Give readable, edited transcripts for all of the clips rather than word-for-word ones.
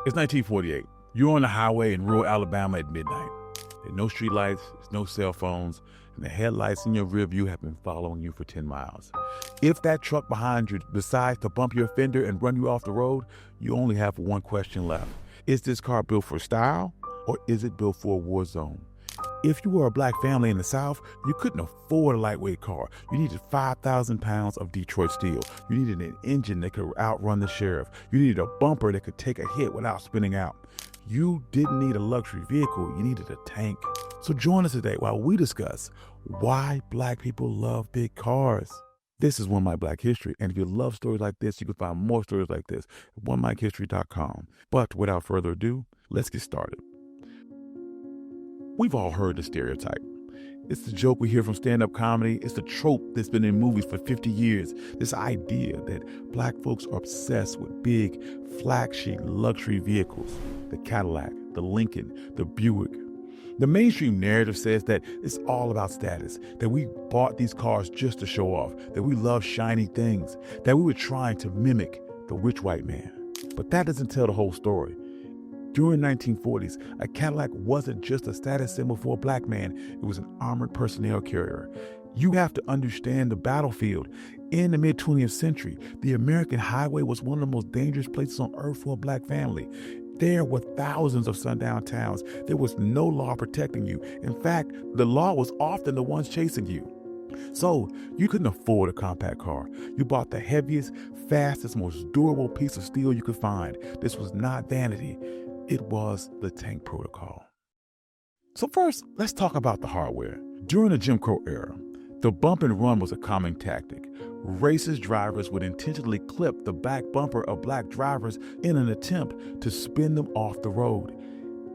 It's 1948. You're on the highway in rural Alabama at midnight. There are no streetlights, there's no cell phones, and the headlights in your rear view have been following you for 10 miles. If that truck behind you decides to bump your fender and run you off the road, you only have one question left. Is this car built for style, or is it built for a war zone? If you were a black family in the South, you couldn't afford a lightweight car. You needed 5,000 pounds of Detroit steel. You needed an engine that could outrun the sheriff. You needed a bumper that could take a hit without spinning out. You didn't need a luxury vehicle, you needed a tank. So join us today while we discuss why black people love big cars. This is One Mic Black History, and if you love stories like this, you can find more stories like this at onemichistory.com. But without further ado, let's get started. We've all heard the stereotype. It's the joke we hear from stand-up comedy. It's the trope that's been in movies for 50 years. This idea that black folks are obsessed with big, flashy luxury vehicles. The Cadillac, the Lincoln, the Buick. The mainstream narrative says that it's all about status, that we bought these cars just to show off, that we love shiny things, that we were trying to mimic the rich white man. But that doesn't tell the whole story. During the 1940s, a Cadillac wasn't just a status symbol for a black man, it was an armored personnel carrier. You have to understand the battlefield. In the mid-20th century, the American highway was one of the most dangerous places on earth for a black family. There were thousands of sundown towns. There was no law protecting you. In fact, the law was often the ones chasing you. So you couldn't afford a compact car. You bought the heaviest, fastest, most durable piece of steel you could find. This was not vanity. It was the tank protocol. So first, let's talk about the hardware. During the Jim Crow era, the bump and run was a common tactic. Racist drivers would intentionally clip the back bumper of black drivers in an attempt to spin them off the road.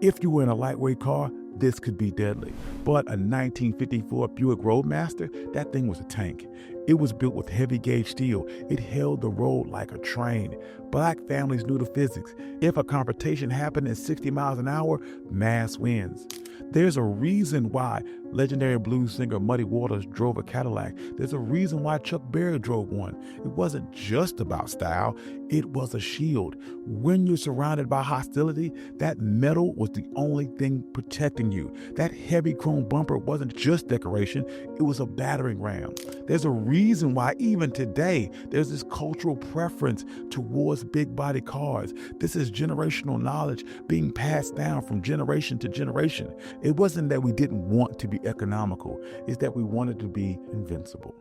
If you were in a lightweight car, this could be deadly. But a 1954 Buick Roadmaster, that thing was a tank. It was built with heavy gauge steel. It held the road like a train. Black families knew the physics. If a confrontation happened at 60 miles an hour, mass wins. There's a reason why legendary blues singer Muddy Waters drove a Cadillac. There's a reason why Chuck Berry drove one. It wasn't just about style, it was a shield. When you're surrounded by hostility, that metal was the only thing protecting you. That heavy chrome bumper wasn't just decoration, it was a battering ram. There's a reason why even today there's this cultural preference towards big body cars. This is generational knowledge being passed down from generation to generation. It wasn't that we didn't want to be economical, it's that we wanted to be invincible.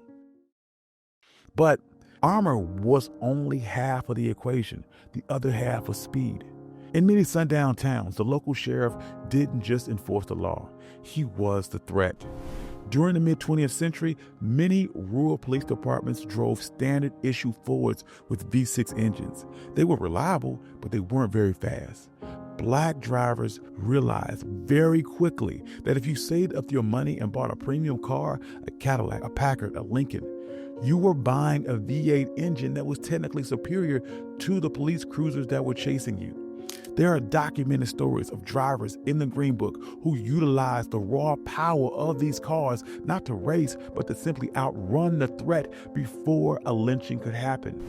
But armor was only half of the equation. The other half was speed. In many sundown towns, the local sheriff didn't just enforce the law, he was the threat. During the mid-20th century, many rural police departments drove standard issue Fords with V6 engines. They were reliable, but they weren't very fast. Black drivers realized very quickly that if you saved up your money and bought a premium car, a Cadillac, a Packard, a Lincoln, you were buying a V8 engine that was technically superior to the police cruisers that were chasing you. There are documented stories of drivers in the Green Book who utilized the raw power of these cars not to race, but to simply outrun the threat before a lynching could happen.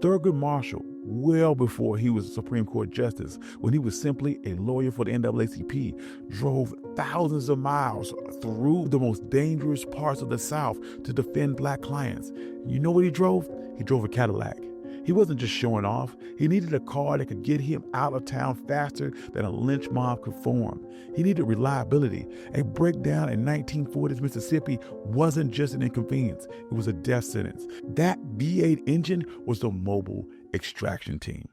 Thurgood Marshall, well before he was a Supreme Court justice, when he was simply a lawyer for the NAACP, drove thousands of miles through the most dangerous parts of the South to defend black clients. You know what he drove? He drove a Cadillac. He wasn't just showing off. He needed a car that could get him out of town faster than a lynch mob could form. He needed reliability. A breakdown in 1940s Mississippi wasn't just an inconvenience. It was a death sentence. That V8 engine was the mobile extraction team.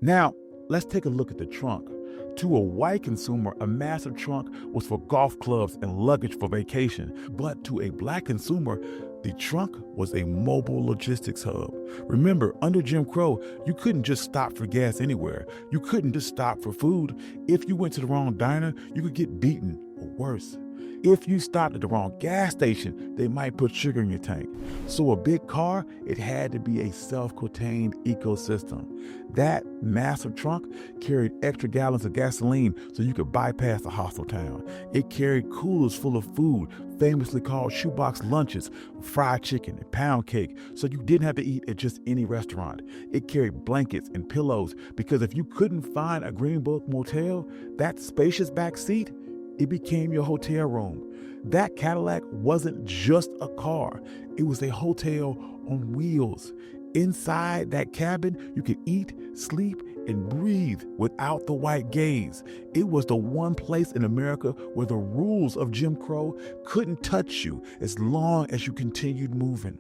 Now, let's take a look at the trunk. To a white consumer, a massive trunk was for golf clubs and luggage for vacation. But to a black consumer, the trunk was a mobile logistics hub. Remember, under Jim Crow, you couldn't just stop for gas anywhere. You couldn't just stop for food. If you went to the wrong diner, you could get beaten or worse. If you stopped at the wrong gas station, they might put sugar in your tank. So a big car, it had to be a self-contained ecosystem. That massive trunk carried extra gallons of gasoline so you could bypass a hostile town. It carried coolers full of food, famously called Shoebox Lunches, fried chicken and pound cake, so you didn't have to eat at just any restaurant. It carried blankets and pillows because if you couldn't find a Green Book motel, that spacious back seat, it became your hotel room. That Cadillac wasn't just a car. It was a hotel on wheels. Inside that cabin, you could eat, sleep, and breathe without the white gaze. It was the one place in America where the rules of Jim Crow couldn't touch you as long as you continued moving.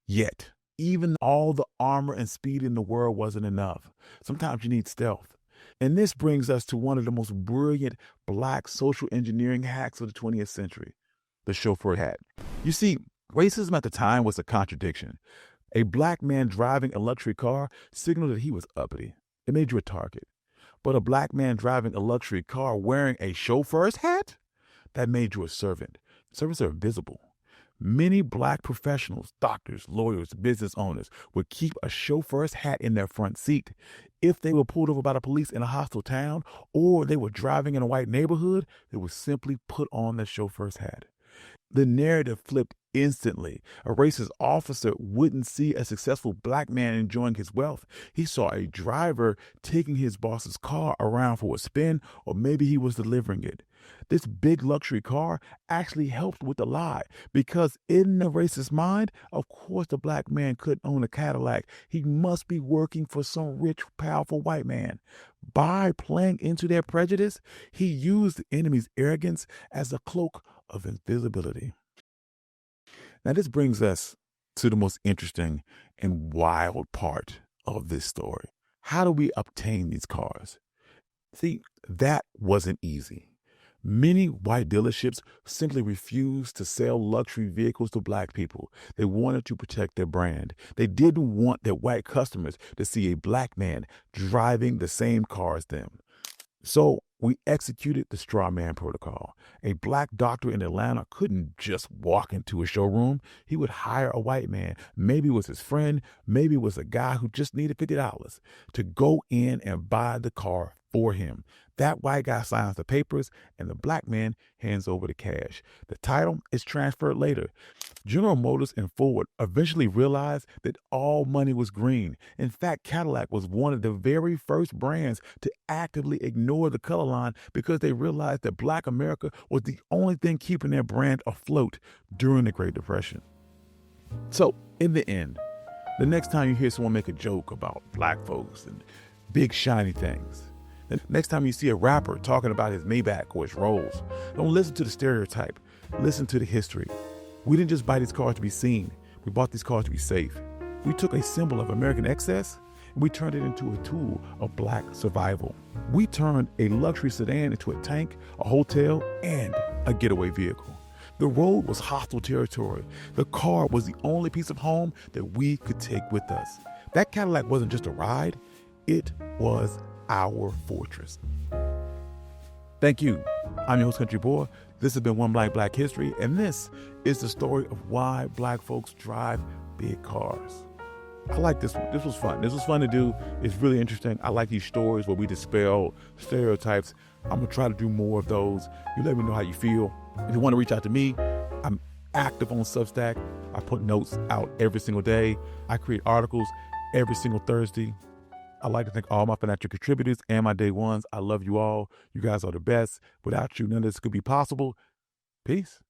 Yet, even all the armor and speed in the world wasn't enough. Sometimes you need stealth. And this brings us to one of the most brilliant Black social engineering hacks of the 20th century, the chauffeur hat. You see, racism at the time was a contradiction. A Black man driving a luxury car signaled that he was uppity. It made you a target. But a Black man driving a luxury car wearing a chauffeur's hat, that made you a servant. Servants are invisible. Many Black professionals, doctors, lawyers, business owners would keep a chauffeur's hat in their front seat. If they were pulled over by the police in a hostile town or they were driving in a white neighborhood, they would simply put on the chauffeur's hat. The narrative flipped instantly. A racist officer wouldn't see a successful Black man enjoying his wealth. He saw a driver taking his boss's car around for a spin, or maybe he was delivering it. This big luxury car actually helped with the lie because in the racist mind, of course the Black man couldn't own a Cadillac. He must be working for some rich, powerful white man. By playing into their prejudice, he used the enemy's arrogance as a cloak of invisibility. Now this brings us to the most interesting and wild part of this story. How do we obtain these cars? See, that wasn't easy. Many white dealerships simply refused to sell luxury vehicles to Black people. They wanted to protect their brand. They didn't want their white customers to see a Black man driving the same car as them. So we executed the straw man protocol. A Black doctor in Atlanta couldn't just walk into a showroom. He would hire a white man. Maybe it was his friend. Maybe it was a guy who just needed $50 to go in and buy the car for him. That white guy signs the papers and the Black man hands over the cash. The title is transferred later. General Motors and Ford eventually realized that all money was green. In fact, Cadillac was one of the very first brands to actively ignore the color line because they realized that Black America was the only thing keeping their brand afloat during the Great Depression. So, in the end, the next time you hear someone make a joke about Black folks and big shiny things, the next time you see a rapper talking about his Maybach or his Rolls, don't listen to the stereotype. Listen to the history. We didn't just buy these cars to be seen. We bought these cars to be safe. We took a symbol of American excess and we turned it into a tool of Black survival. We turned a luxury sedan into a tank, a hotel, and a getaway vehicle. The road was hostile territory. The car was the only piece of home that we could take with us. That Cadillac wasn't just a ride. It was our fortress. Thank you. I'm your host, Country Boy. This has been One Black History, and this is the story of why Black folks drive big cars. I like this one. This was fun. This was fun to do. It's really interesting. I like these stories where we dispel stereotypes. I'm going to try to do more of those. You let me know how you feel. If you want to reach out to me, I'm active on Substack. I put notes out every single day. I create articles every single Thursday. I'd like to thank all my financial contributors and my day ones. I love you all. You guys are the best. Without you, none of this could be possible. Peace.